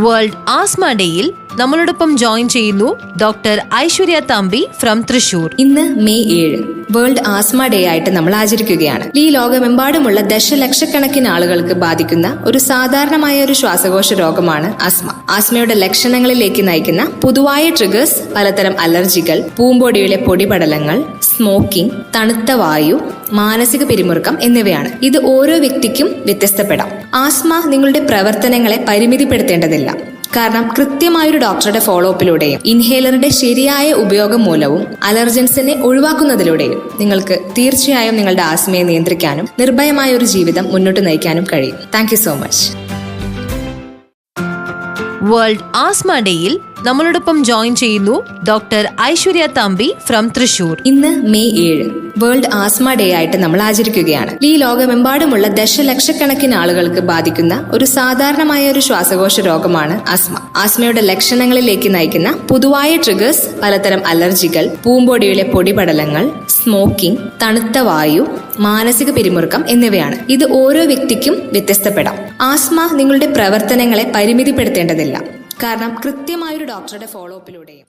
World asthma ഡേയിൽ നമ്മളോടൊപ്പം join ചെയ്യുന്നു ഡോക്ടർ ഐശ്വര്യ തമ്പി ഫ്രം തൃശൂർ. ഇന്ന് മെയ് 7 വേൾഡ് ആസ്മ ഡേ ആയിട്ട് നമ്മൾ ആചരിക്കുകയാണ്. ഈ ലോകമെമ്പാടുമുള്ള ദശലക്ഷക്കണക്കിന് ആളുകൾക്ക് ബാധിക്കുന്ന ഒരു സാധാരണമായ ഒരു ശ്വാസകോശ രോഗമാണ് ആസ്മ. ആസ്മയുടെ ലക്ഷണങ്ങളിലേക്ക് നയിക്കുന്ന പൊതുവായ ട്രിഗേഴ്സ് പലതരം അലർജികൾ, പൂമ്പൊടിയിലെ പൊടിപടലങ്ങൾ, സ്മോക്കിംഗ്, തണുത്ത വായു, മാനസിക പിരിമുറുക്കം എന്നിവയാണ്. ഇത് ഓരോ വ്യക്തിക്കും വ്യത്യസ്തപ്പെടാം. ആസ്മ നിങ്ങളുടെ പ്രവർത്തനങ്ങളെ പരിമിതിപ്പെടുത്തേണ്ടതില്ല. കാരണം കൃത്യമായൊരു ഡോക്ടറുടെ ഫോളോ അപ്പിലൂടെയും ഇൻഹേലറിന്റെ ശരിയായ ഉപയോഗം മൂലവും അലർജൻസിനെ ഒഴിവാക്കുന്നതിലൂടെയും നിങ്ങൾക്ക് തീർച്ചയായും നിങ്ങളുടെ ആസ്മയെ നിയന്ത്രിക്കാനും നിർഭയമായ ഒരു ജീവിതം മുന്നോട്ട് നയിക്കാനും കഴിയും. Thank you so much. World asthma ഡേയിൽ നമ്മളോടൊപ്പം ജോയിൻ ചെയ്യുന്നു ഡോക്ടർ ഐശ്വര്യ തമ്പി ഫ്രം തൃശൂർ. ഇന്ന് മെയ് 7 വേൾഡ് ആസ്മ ഡേ ആയിട്ട് നമ്മൾ ആചരിക്കുകയാണ്. ഈ ലോകമെമ്പാടുമുള്ള ദശലക്ഷക്കണക്കിന് ആളുകൾക്ക് ബാധിക്കുന്ന ഒരു സാധാരണമായ ഒരു ശ്വാസകോശ രോഗമാണ് ആസ്മ. ആസ്മയുടെ ലക്ഷണങ്ങളിലേക്ക് നയിക്കുന്ന പൊതുവായ ട്രിഗേഴ്സ് പലതരം അലർജികൾ, പൂമ്പൊടിയിലെ പൊടിപടലങ്ങൾ, സ്മോക്കിംഗ്, തണുത്ത വായു, മാനസിക പിരിമുറുക്കം എന്നിവയാണ്. ഇത് ഓരോ വ്യക്തിക്കും വ്യത്യസ്തപ്പെടാം. ആസ്മ നിങ്ങളുടെ പ്രവർത്തനങ്ങളെ പരിമിതിപ്പെടുത്തേണ്ടതില്ല. കാരണം കൃത്യമായൊരു ഡോക്ടറുടെ ഫോളോ അപ്പിലൂടെയും